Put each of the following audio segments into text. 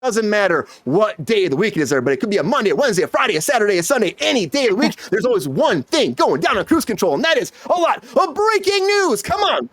Doesn't matter what day of the week it is, everybody. It could be a Monday, a Wednesday, a Friday, a Saturday, a Sunday, any day of the week. There's always one thing going down on Cruise Control, and that is a lot of breaking news. Come on.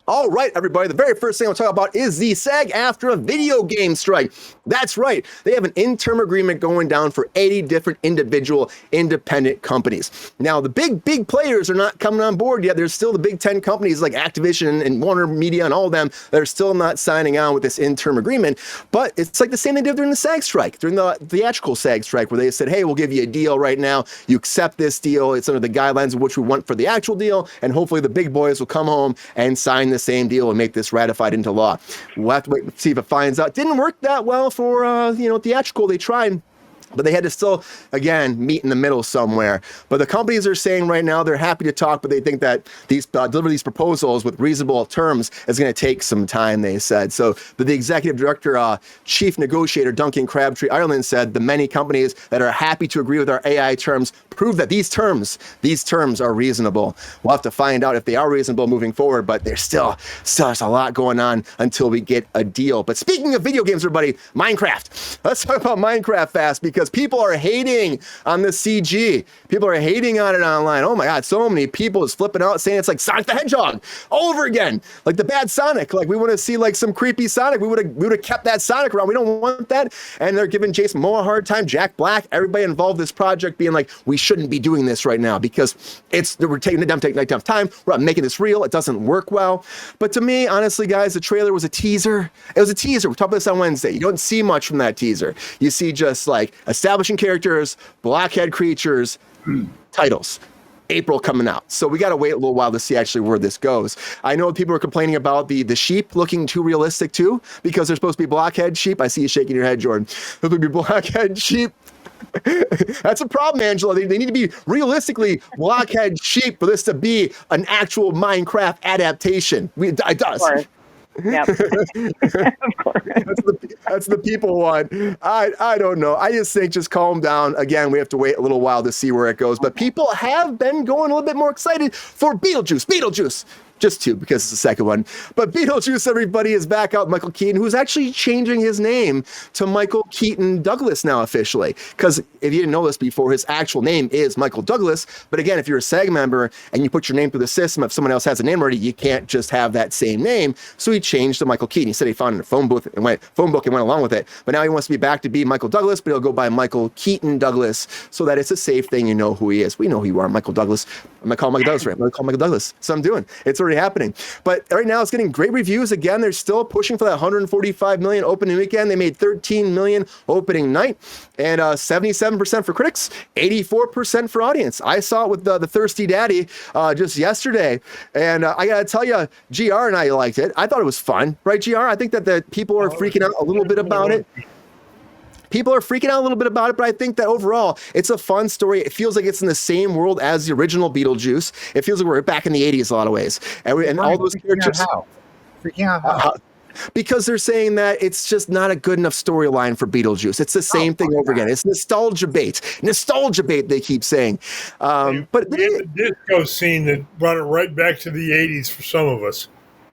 All right, everybody, the very first thing I'll talk about is the SAG-AFTRA video game strike. That's right. They have an interim agreement going down for 80 different individual independent companies. Now, the big players are not coming on board yet. There's still the big 10 companies like Activision and Warner Media and all of them that are still not signing on with this interim agreement. But it's like the same they did during the SAG strike, during the theatrical SAG strike, where they said, hey, we'll give you a deal right now. You accept this deal. It's under the guidelines of which we want for the actual deal. And hopefully the big boys will come home and sign the same deal and make this ratified into law. We'll have to wait and see if it finds out. Didn't work that well for theatrical. They tried, but they had to still, again, meet in the middle somewhere. But the companies are saying right now they're happy to talk, but they think that these deliver these proposals with reasonable terms is going to take some time, they said. So the executive director, chief negotiator Duncan Crabtree Ireland said the many companies that are happy to agree with our AI terms prove that these terms are reasonable. We'll have to find out if they are reasonable moving forward, but there's still there's a lot going on until we get a deal. But speaking of video games, everybody, Minecraft. Let's talk about Minecraft fast, because people are hating on the CG. People are hating on it online. Oh my God, so many people is flipping out saying it's like Sonic the Hedgehog all over again. Like the bad Sonic. Like we want to see like some creepy Sonic. We would have kept that Sonic around. We don't want that. And they're giving Jason Momoa a hard time, Jack Black, everybody involved in this project being like, we shouldn't be doing this right now because we're taking it down, time. We're not making this real. It doesn't work well. But to me, honestly, guys, the trailer was a teaser. It was a teaser. We talked about this on Wednesday. You don't see much from that teaser. You see just like establishing characters, blockhead creatures, titles. April coming out. So we got to wait a little while to see actually where this goes. I know people are complaining about the sheep looking too realistic too, because they're supposed to be blockhead sheep. I see you shaking your head, Jordan. Those would be blockhead sheep. That's a problem, Angela. They need to be realistically blockhead sheep for this to be an actual Minecraft adaptation. It does. Yep. Of course. That's the people one. I don't know. I just think just calm down. Again, we have to wait a little while to see where it goes. But people have been going a little bit more excited for Beetlejuice. Just two, because it's the second one. But Beetlejuice, everybody, is back out. Michael Keaton, who's actually changing his name to Michael Keaton Douglas now officially. Because if you didn't know this before, his actual name is Michael Douglas. But again, if you're a SAG member and you put your name through the system, if someone else has a name already, you can't just have that same name. So he changed to Michael Keaton. He said he found it in a phone book and went along with it. But now he wants to be back to be Michael Douglas, but he'll go by Michael Keaton Douglas so that it's a safe thing. You know who he is. We know who you are, Michael Douglas. I'm going to call Michael Douglas, right? I'm going to call Michael Douglas. So I'm doing. It's already happening. But right now it's getting great reviews. Again, they're still pushing for that 145 million opening weekend. They made 13 million opening night, and 77% for critics, 84% for audience. I saw it with the Thirsty Daddy just yesterday, and I gotta tell you, GR and I liked it. I thought it was fun, right, GR? I think that the people are freaking out a little bit about it. People are freaking out a little bit about it, but I think that overall, it's a fun story. It feels like it's in the same world as the original Beetlejuice. It feels like we're back in the 80s a lot of ways. And all those characters... Freaking out how? Because they're saying that it's just not a good enough storyline for Beetlejuice. It's the same thing over again. It's nostalgia bait. Nostalgia bait, they keep saying. But we have a disco scene that brought it right back to the 80s for some of us.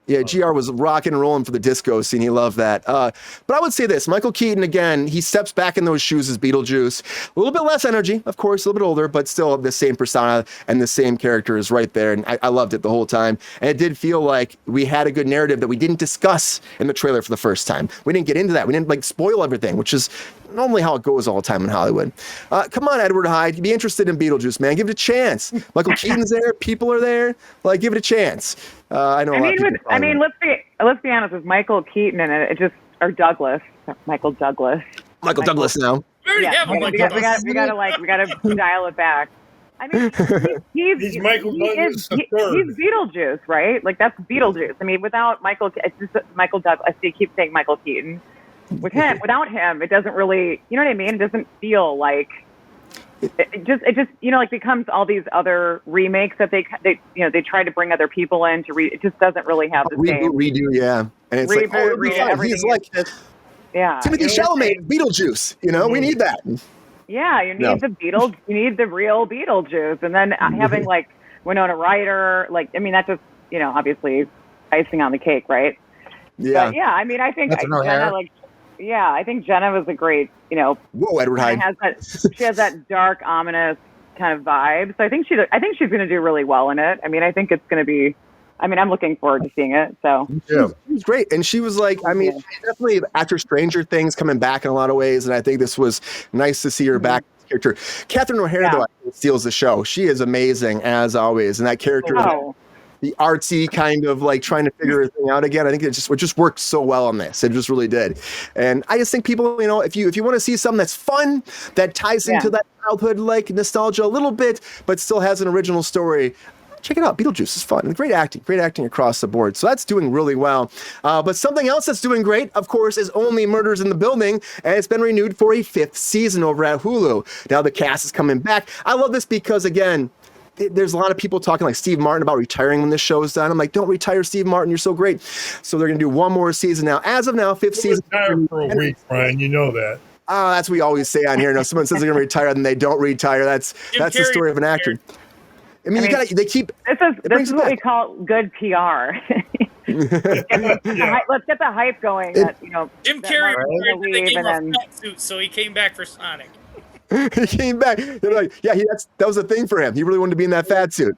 Yeah, GR was rocking and rolling for the disco scene. He loved that. But I would say this, Michael Keaton, again, he steps back in those shoes as Beetlejuice. A little bit less energy, of course, a little bit older, but still the same persona and the same character is right there. And I loved it the whole time. And it did feel like we had a good narrative that we didn't discuss in the trailer for the first time. We didn't get into that. We didn't spoil everything, which is normally how it goes all the time in Hollywood. Come on, Edward Hyde, be interested in Beetlejuice, man. Give it a chance. Michael Keaton's there. People are there. Give it a chance. I know. Let's be honest with Michael Keaton and Douglas. Michael Douglas. Michael Douglas now. We gotta dial it back. I mean, he's Michael Douglas. He's Beetlejuice, right? Like that's Beetlejuice. I mean, without Michael, it's just Michael Douglas. I keep saying Michael Keaton. Without him, it doesn't really. You know what I mean? It doesn't feel like. It just becomes all these other remakes that they try to bring other people in to it just doesn't really have the same redo, yeah. And it's he's like Timothy Chalamet, Beetlejuice. We need that. Yeah, you need the Beetlejuice. You need the real Beetlejuice, and then having Winona Ryder. Like, I mean, that's just, obviously icing on the cake, right? Yeah. But yeah, I mean, I think Catherine Jenna, O'Hara. I think Jenna was a great, Whoa, Edward Hyde. she has that dark, ominous kind of vibe. So I think she's going to do really well in it. I mean, I think it's going to be. I mean, I'm looking forward to seeing it. So yeah, she was great, and she was like, I mean, definitely after Stranger Things coming back in a lot of ways, and I think this was nice to see her back. Character, Catherine O'Hara though, I think steals the show. She is amazing as always, and that character. The artsy kind of like trying to figure everything out again. I think it just worked so well on this. It just really did. And I just think people, if you want to see something that's fun, that ties into that childhood like nostalgia a little bit, but still has an original story, check it out. Beetlejuice is fun. Great acting across the board. So that's doing really well. But something else that's doing great, of course, is Only Murders in the Building, and it's been renewed for a 5th season over at Hulu. Now the cast is coming back. I love this because, again, there's a lot of people talking like Steve Martin about retiring when this show is done. I'm like, don't retire, Steve Martin. You're so great. So they're going to do one more season now. As of now, 5th season. Retire for a week, Brian. You know that. That's what we always say on here. Now, someone says they're going to retire, then they don't retire. That's the story of an actor. I mean, they keep. This is what we call good PR. Let's get the hype going. Jim Carrey they gave him a fat suit, so he came back for Sonic. He came back. They're like, yeah, that was a thing for him. He really wanted to be in that fat suit.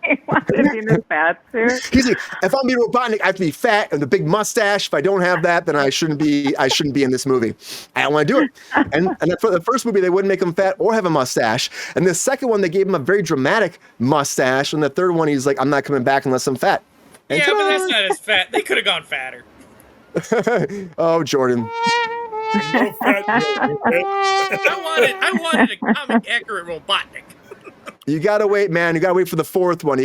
He wanted to be in this fat suit. He's like, if I'm being Robotnik, I have to be fat and the big mustache. If I don't have that, then I shouldn't be in this movie. I don't want to do it. And for the first movie, they wouldn't make him fat or have a mustache. And the second one, they gave him a very dramatic mustache. And the third one, he's like, I'm not coming back unless I'm fat. And yeah, but that's not as fat. They could have gone fatter. Oh, Jordan. No fat. I wanted a comic accurate Robotnik. You gotta wait, man. You gotta wait for the fourth one.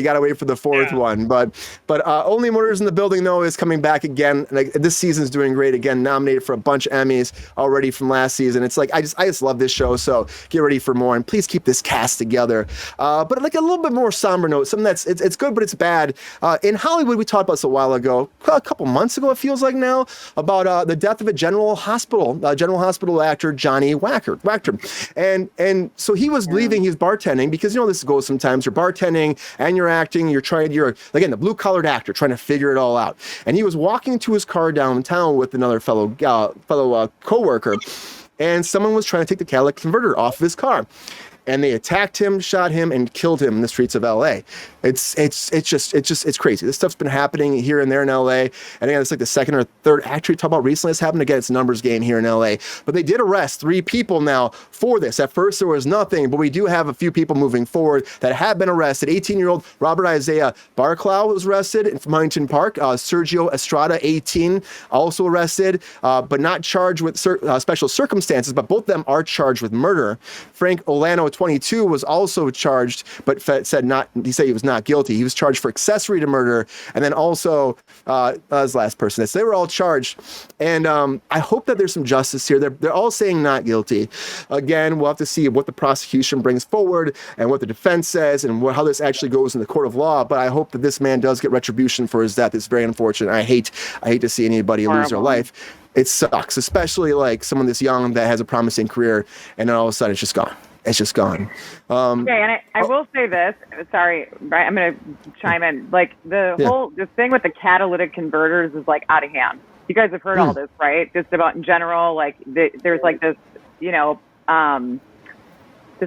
But Only Murders in the Building, though, is coming back again. Like, this season's doing great again. Nominated for a bunch of Emmys already from last season. It's like I just love this show. So get ready for more, and please keep this cast together. But like a little bit more somber note, something that's it's good, but it's bad. In Hollywood, we talked about this a while ago, a couple months ago, it feels like now, about the death of a General Hospital actor, Johnny Wachter. And so he was leaving. He was bartending because this goes sometimes. You're bartending and you're acting. You're again, the blue-collared actor trying to figure it all out. And he was walking to his car downtown with another fellow coworker, and someone was trying to take the catalytic converter off of his car. And they attacked him, shot him, and killed him in the streets of LA. It's crazy. This stuff's been happening here and there in LA. And again, it's like the second or third actor we talked about recently. It's happened again. It's a numbers game here in LA. But they did arrest 3 people now for this. At first, there was nothing, but we do have a few people moving forward that have been arrested. 18-year-old Robert Isaiah Barclow was arrested from Huntington Park. Sergio Estrada, 18, also arrested, but not charged with special circumstances. But both of them are charged with murder. Frank Olano, 22, was also charged, but said he was not guilty. He was charged for accessory to murder, and then also as last person. So they were all charged, and I hope that there's some justice here. They're all saying not guilty. Again, we'll have to see what the prosecution brings forward and what the defense says and how this actually goes in the court of law. But I hope that this man does get retribution for his death. It's very unfortunate. I hate to see anybody lose their life. It sucks, especially like someone this young that has a promising career, and then all of a sudden it's just gone. It's just gone. Okay, and I will say this. Sorry, Brian, I'm going to chime in. Like, this thing with the catalytic converters is, like, out of hand. You guys have heard all this, right? Just about in general, like, there's, like, this, this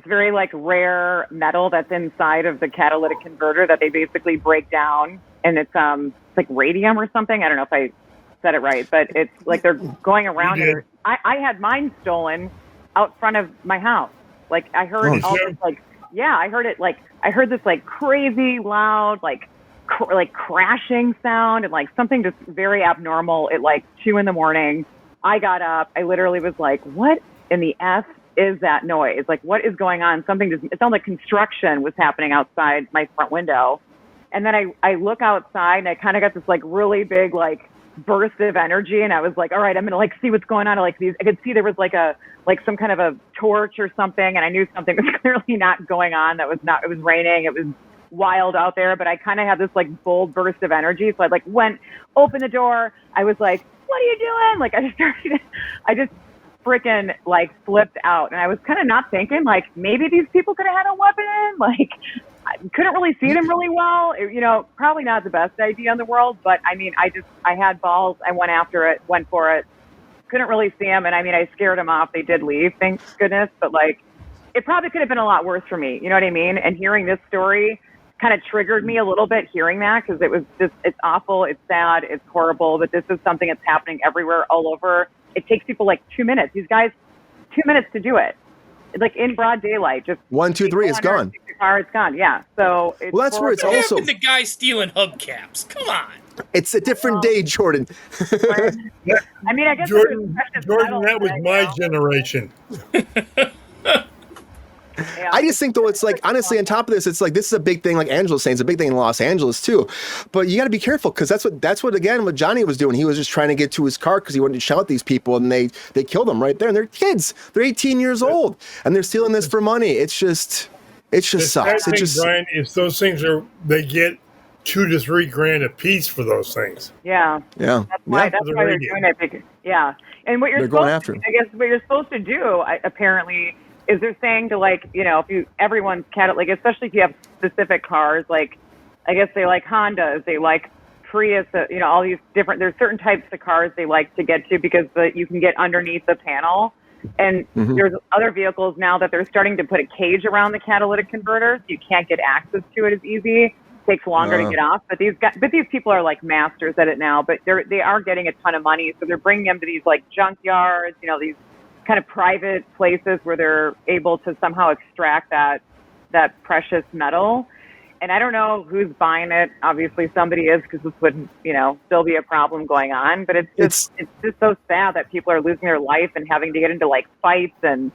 very, like, rare metal that's inside of the catalytic converter that they basically break down, and it's like radium or something. I don't know if I said it right, but it's, like, they're going around. I had mine stolen out front of my house. Like, I heard all this, like, I heard it, like, I heard this, like, crazy loud, like crashing sound and, like, something just very abnormal at, like, 2 a.m. I got up. I literally was like, what in the F is that noise? Like, what is going on? It sounded like construction was happening outside my front window. And then I look outside and I kind of got this, like, really big, like, burst of energy, and I was like, all right, I'm gonna like see what's going on. I could see there was like some kind of a torch or something, and I knew something was clearly not going on. It was raining, it was wild out there, but I kind of had this like bold burst of energy, so I like went, opened the door. I was like, what are you doing? Like, I just freaking like flipped out, and I was kind of not thinking like maybe these people could have had a weapon. Like, I couldn't really see them really well. Probably not the best idea in the world, but I mean, I had balls. I went for it. Couldn't really see them, and I mean, I scared them off. They did leave, thank goodness. But like, it probably could have been a lot worse for me. You know what I mean? And hearing this story kind of triggered me a little bit, hearing that, because it was just, it's awful, it's sad, it's horrible, but this is something that's happening everywhere, all over. It takes people like 2 minutes. These guys, 2 minutes to do it. Like in broad daylight, just 1, 2, 3, it's gone. Car, it's gone. Yeah. So it's well, that's where it's What also happened to the guy stealing hubcaps? Come on. it's a different day, Jordan. I mean, I guess Jordan, that was my generation. Yeah. I just think though, it's like, honestly, on top of this, it's like, this is a big thing, like Angela's saying, it's a big thing in Los Angeles too. But you got to be careful, because that's what again, what Johnny was doing. He was just trying to get to his car because he wanted to shout these people, and they killed them right there. And they're kids. They're 18 years old, and they're stealing this for money. It just sucks. It just, Brian, if those things they get $2 to $3 grand a piece for those things. Yeah. yeah. That's why Yeah. they're doing it. Yeah. And what you're They're going supposed after to, him. I guess what you're supposed to do, apparently, is they're saying to, like, if everyone's like, especially if you have specific cars, like, I guess they like Hondas, they like Prius, all these different, there's certain types of cars they like to get to because you can get underneath the panel. And there's other vehicles now that they're starting to put a cage around the catalytic converter, so you can't get access to it as easy. It takes longer to get off. But these people are like masters at it now. But they are getting a ton of money, so they're bringing them to these like junkyards, these kind of private places where they're able to somehow extract that precious metal. And I don't know who's buying it. Obviously somebody is, because this would, still be a problem going on. But it's just so sad that people are losing their life and having to get into like fights and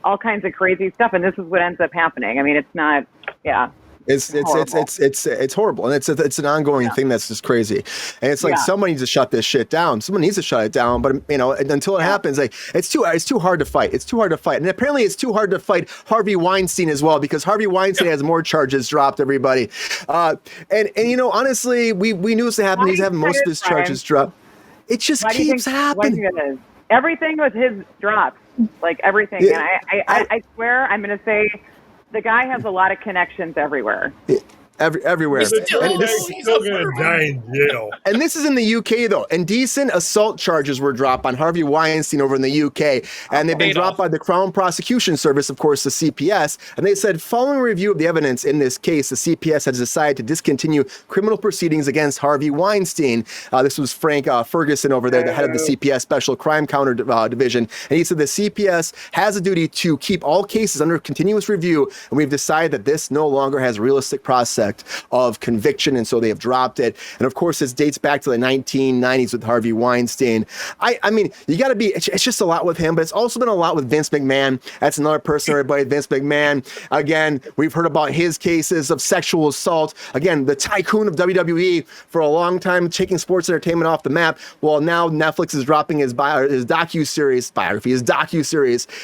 all kinds of crazy stuff. And this is what ends up happening. I mean, it's not, yeah. It's horrible, and it's an ongoing thing that's just crazy, and it's like someone needs to shut this shit down. Someone needs to shut it down, but until it happens, like it's too hard to fight. It's too hard to fight, and apparently it's too hard to fight Harvey Weinstein as well, because Harvey Weinstein has more charges dropped. Everybody, and honestly, we knew this to happen. He's having most of his charges dropped. It just keeps happening. Everything with his drops, like everything, and I swear I'm going to say. The guy has a lot of connections everywhere. Everywhere. He's still going to die in jail. And this is in the UK, though. Indecent assault charges were dropped on Harvey Weinstein over in the UK. And they've been dropped by the Crown Prosecution Service, of course, the CPS. And they said, following review of the evidence in this case, the CPS has decided to discontinue criminal proceedings against Harvey Weinstein. This was Frank Ferguson over there, the head of the CPS Special Crime Counter Division. And he said the CPS has a duty to keep all cases under continuous review. And we've decided that this no longer has realistic prospect of conviction, and so they have dropped it. And of course, this dates back to the 1990s with Harvey Weinstein. I mean, you got to be, it's just a lot with him, but it's also been a lot with Vince McMahon. That's another person, everybody, Vince McMahon. Again, we've heard about his cases of sexual assault. Again, the tycoon of WWE for a long time, taking sports entertainment off the map. Well, now Netflix is dropping his docu-series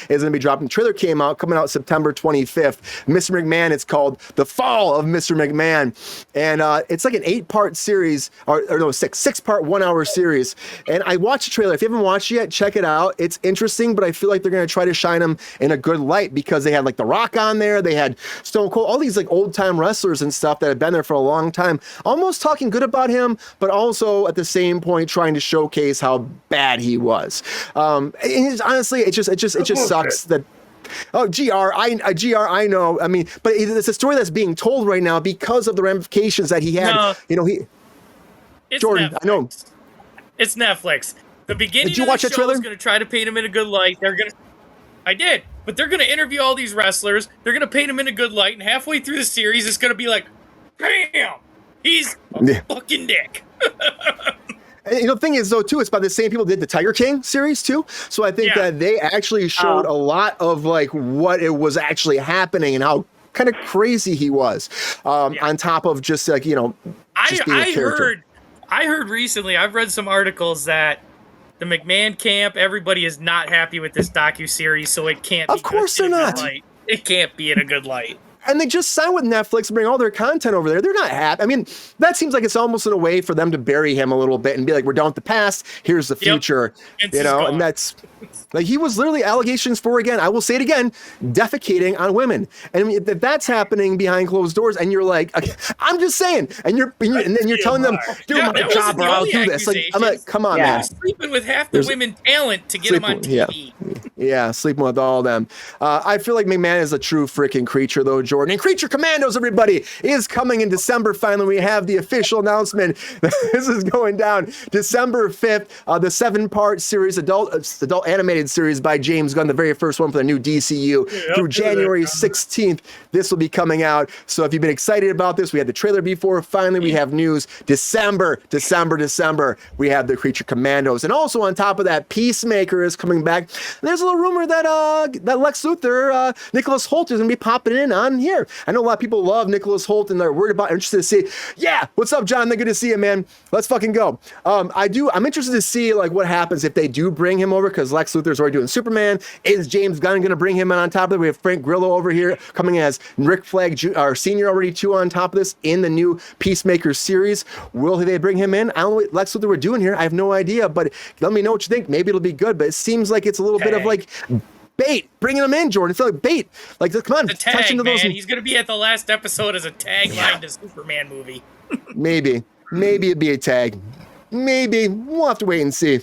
is going to be dropping. The trailer came out, coming out September 25th. Mr. McMahon, it's called The Fall of Mr. McMahon. And it's like an 8-part series, or no, 6-part 1-hour series. And I watched the trailer. If you haven't watched it yet, check it out. It's interesting, but I feel like they're going to try to shine him in a good light, because they had like The Rock on there. They had Stone Cold, all these like old time wrestlers and stuff that have been there for a long time, almost talking good about him, but also at the same point trying to showcase how bad he was. And honestly, it just sucks that. Oh, GR, I know. I mean, but it's a story that's being told right now because of the ramifications that he had. No, it's Jordan, Netflix. I know. It's Netflix. The beginning Did you of watch the that show trailer? is going to try to paint him in a good light. I did, but they're going to interview all these wrestlers. They're going to paint him in a good light, and halfway through the series, it's going to be like, bam, he's a fucking dick. And the thing is, though, too, it's by the same people that did the Tiger King series, too. So I think that they actually showed a lot of, like, what it was actually happening and how kind of crazy he was, on top of just, like, just being a character. I heard recently, I've read some articles that the McMahon camp, everybody is not happy with this docuseries, so it can't be. Of course they're not. It can't be in a good light. And they just signed with Netflix and bring all their content over there. They're not happy. I mean, that seems like it's almost in a way for them to bury him a little bit and be like, we're done with the past. Here's the future. You know, and that's like, he was literally allegations for, again, I will say it again, defecating on women. And if that's happening behind closed doors and you're like, okay, I'm just saying, and then you're telling them, do my job or I'll do this. Like, I'm like, come on, man. Sleeping with half the women talent to get them on TV. Yeah, sleeping with all of them. I feel like McMahon is a true freaking creature, though, Jordan. And Creature Commandos, everybody, is coming in December. Finally, we have the official announcement. This is going down December 5th. The 7-part series, adult animated series by James Gunn, the very first one for the new DCU, through January 16th. This will be coming out. So if you've been excited about this, we had the trailer before. Finally, we have news. December. We have the Creature Commandos. And also on top of that, Peacemaker is coming back. There's a little rumor that Lex Luthor, Nicholas Hoult is going to be popping in on here. I know a lot of people love Nicholas Hoult and they're worried about, interested to see. Yeah, what's up, John? They're good to see you, man. Let's fucking go. I'm interested to see like what happens if they do bring him over, because Lex Luthor's already doing Superman. Is James Gunn going to bring him in on top of it? We have Frank Grillo over here coming as Rick Flag Senior already too on top of this in the new Peacemaker series. Will they bring him in? I don't know what Lex Luthor we're doing here. I have no idea, but let me know what you think. Maybe it'll be good, but it seems like it's a little bit of like bait, bringing him in, Jordan. It's like bait. Like, come on, the tag, man. He's gonna be at the last episode as a tagline to Superman movie. Maybe it'd be a tag. Maybe we'll have to wait and see.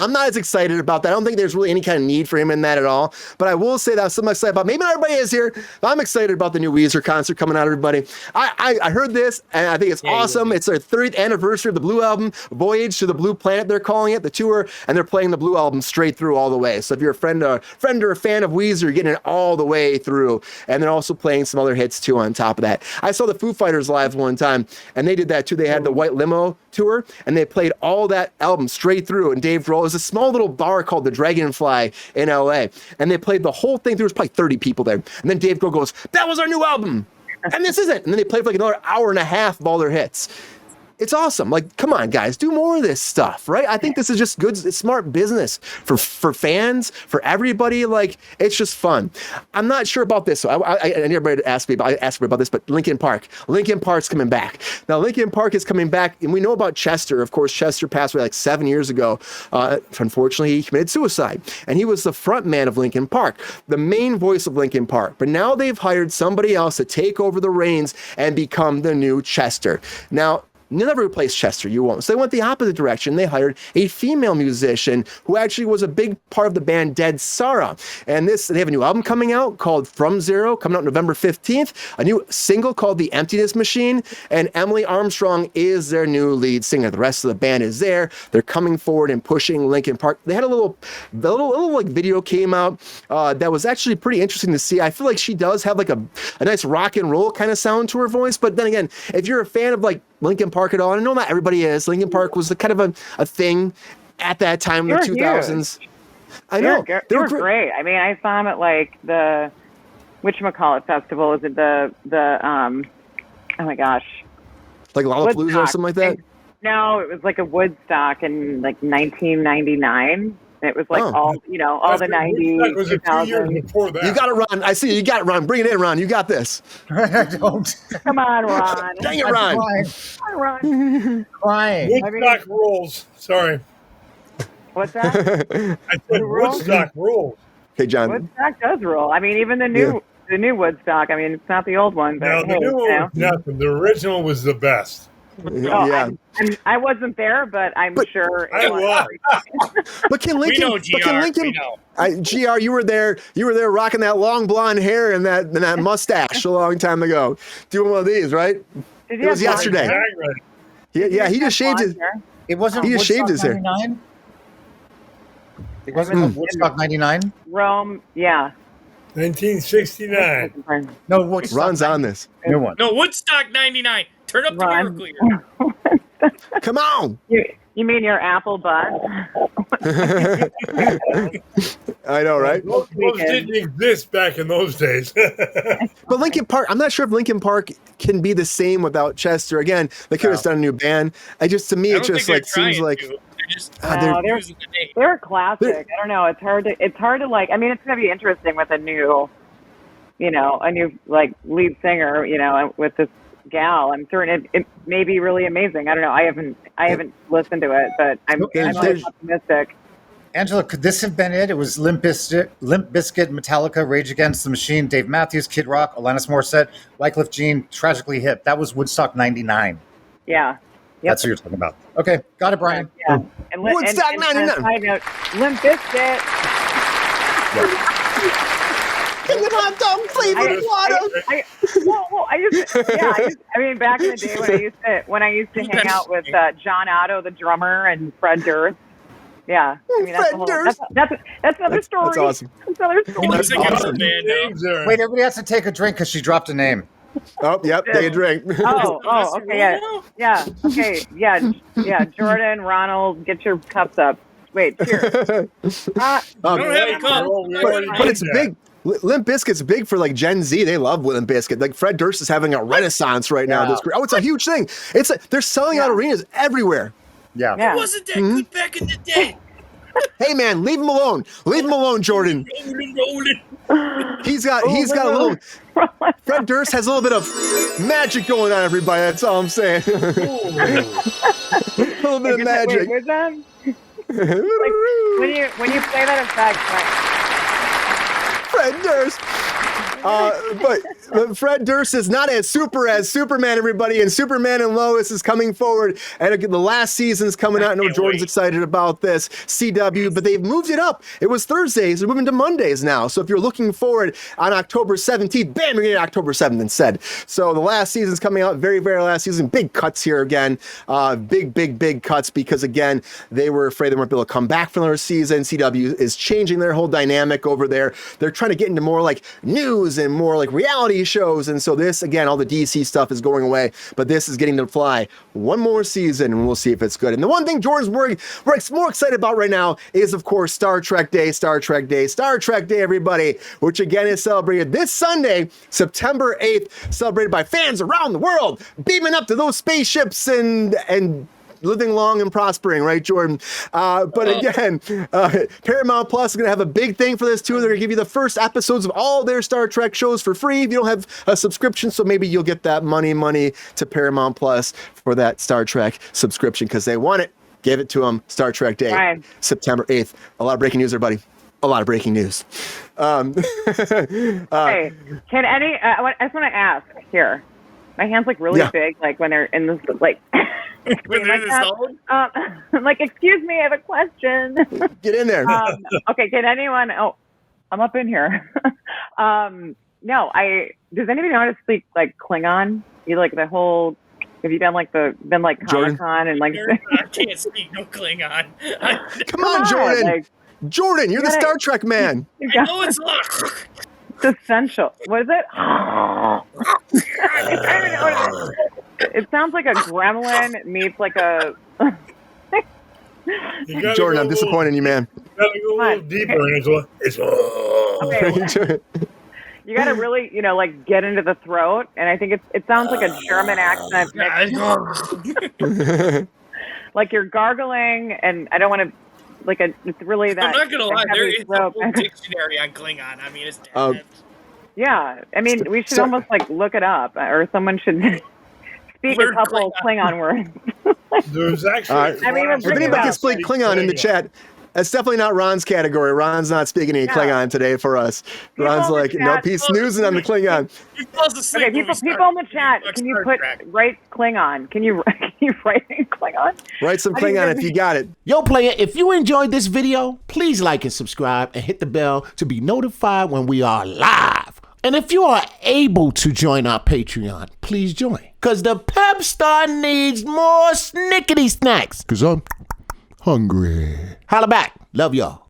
I'm not as excited about that. I don't think there's really any kind of need for him in that at all. But I will say that I'm somewhat excited about. Maybe not everybody is here, but I'm excited about the new Weezer concert coming out, everybody. I heard this, and I think it's awesome. It's their 30th anniversary of the Blue Album, Voyage to the Blue Planet, they're calling it, the tour, and they're playing the Blue Album straight through all the way. So if you're a friend or a fan of Weezer, you're getting it all the way through. And they're also playing some other hits, too, on top of that. I saw the Foo Fighters live one time, and they did that, too. They had the White Limo tour, and they played all that album straight through. And Dave Grohl, it was a small little bar called the Dragonfly in LA, and they played the whole thing. There was probably 30 people there, and then Dave Grohl goes, "That was our new album, and this isn't." And then they played for like another hour and a half of all their hits. It's awesome. Like, come on, guys, do more of this stuff, right? I think this is just good, it's smart business for fans, for everybody. Like, it's just fun. I'm not sure about this. So I need everybody to ask me about this, but Linkin Park's coming back. Now, Linkin Park is coming back, and we know about Chester. Of course, Chester passed away like 7 years ago. Unfortunately, he committed suicide, and he was the front man of Linkin Park, the main voice of Linkin Park. But now they've hired somebody else to take over the reins and become the new Chester. Now, never replace Chester, you won't. So they went the opposite direction. They hired a female musician who actually was a big part of the band Dead Sarah. And they have a new album coming out called From Zero, coming out November 15th. A new single called The Emptiness Machine. And Emily Armstrong is their new lead singer. The rest of the band is there. They're coming forward and pushing Linkin Park. They had a little like video came out that was actually pretty interesting to see. I feel like she does have like a nice rock and roll kind of sound to her voice. But then again, if you're a fan of like Linkin Park at all, and I know not everybody is. Linkin Park was kind of a thing at that time in the 2000s. Huge. I know. They were great. I mean, I saw them at like the whatchamacallit festival. Is it the oh my gosh. Like Lollapalooza or something like that? No, it was like a Woodstock in like 1999. It was like all the 90s, was 2000s. Before that. You got it, Ron. I see you. You got it, Ron. Bring it in, Ron. You got this. I don't. Come on, Ron. Dang it, Ron. Come on, Ron. Crying. Woodstock rules. Sorry. What's that? I said Woodstock rules. Hey, John. Woodstock does rule. I mean, even the new Woodstock. I mean, it's not the old one. But no, the new one was nothing. The original was the best. Yeah. I wasn't there, but I'm sure. I was. But can Linkin? GR, you were there. You were there, rocking that long blonde hair and that mustache a long time ago, doing one of these, right? It was yesterday. Yeah, he just shaved his. It wasn't. He just shaved his hair. 99? It wasn't Woodstock 99. Rome, yeah. 1969. No, Woodstock. Ron's on this. New one. No, Woodstock 99. Turn up the miracle year. Come on. You mean your apple bud? I know, right? Those didn't exist back in those days. But Linkin Park, I'm not sure if Linkin Park can be the same without Chester. Again, they could have done a new band. To me, it just like seems like they're classic. I don't know. It's hard to like. I mean, it's gonna be interesting with a new a new like lead singer, with this gal. I'm certain it may be really amazing. I don't know. I haven't listened to it, but I'm optimistic. Angela, could this have been it? It was Limp Bizkit, Metallica, Rage Against the Machine, Dave Matthews, Kid Rock, Alanis Morissette, Wycliffe Jean, Tragically Hip. That was Woodstock 99. Yeah. Yep. That's what you're talking about. Okay, got it, Brian. Yeah. And Woodstock 99. Side note, Limp Bizkit. King of hot dog flavored water. I mean, back in the day when I used to hang out with John Otto, the drummer, and Fred Durst. Yeah, I mean that's another story. That's awesome. That's another story. That's awesome. Wait, everybody has to take a drink because she dropped a name. Oh, yep, take a drink. Okay, okay, Jordan, Ronald, get your cups up. Wait, cheers. I don't have a cup. But it's big. Limp Bizkit's big for like Gen Z. They love Limp Bizkit. Like Fred Durst is having a renaissance right now. It's a huge thing. They're selling out arenas everywhere. Yeah. It wasn't that good back in the day. Hey man, leave him alone. Leave him alone, Jordan. Rolling. He's got a little. Fred Durst has a little bit of magic going on. Everybody, that's all I'm saying. A little bit of magic. Wait, like, when you play that effect, Fred Durst. But Fred Durst is not as super as Superman, everybody, and Superman and Lois is coming forward, and the last season's coming out. I know Jordan's excited about this, CW, but they've moved it up. It was Thursdays, they're moving to Mondays now, so if you're looking forward on October 17th, bam, you're getting October 7th instead. So the last season's coming out, very, very last season, big cuts here again, big cuts, because again, they were afraid they weren't able to come back for another season. CW is changing their whole dynamic over there. They're trying to get into more like news and more like reality shows, and so this, again, all the DC stuff is going away, but this is getting to fly one more season, and we'll see if it's good. And the one thing Jordan's we're more excited about right now is, of course, Star Trek Day, everybody, which again is celebrated this Sunday, September 8th, celebrated by fans around the world, beaming up to those spaceships and living long and prospering, right, Jordan? But again, Paramount Plus is going to have a big thing for this, too. They're going to give you the first episodes of all their Star Trek shows for free if you don't have a subscription, so maybe you'll get that money to Paramount Plus for that Star Trek subscription because they want it. Give it to them. Star Trek Day, right. September 8th. A lot of breaking news, everybody. A lot of breaking news. Hey, can any, I just want to ask here. My hands look really big, like when they're in this, like... like, excuse me, I have a question. Get in there. Okay, can anyone? Oh, I'm up in here. No, does anybody know how to speak like Klingon? You like the whole? Have you done like Comic-Con and like? I can't speak no Klingon. Come on, Jordan. Jordan, you're the Star Trek man. I know it's locked. It's essential. What is it? It sounds like a gremlin meets like a. Jordan, I'm disappointed in you, man. You gotta go a little deeper, Angela. Okay. You gotta really, like get into the throat, and I think it sounds like a German accent. Like you're gargling, and I don't want to. It's really that. I'm not gonna lie, there is a whole dictionary on Klingon. I mean, it's. Yeah, I mean, we should almost look it up, or someone should. Speak a couple Klingon words. There's actually. If anybody can speak Klingon in the chat, that's definitely not Ron's category. Ron's not speaking any Klingon today for us. Ron's like, nope, he's snoozing on the Klingon. Okay, people in the chat, can you write Klingon? Can you write in Klingon? Write some Klingon if you got it. Yo, player, if you enjoyed this video, please like and subscribe and hit the bell to be notified when we are live. And if you are able to join our Patreon, please join. Because the pep star needs more snickety snacks. Because I'm hungry. Holla back. Love y'all.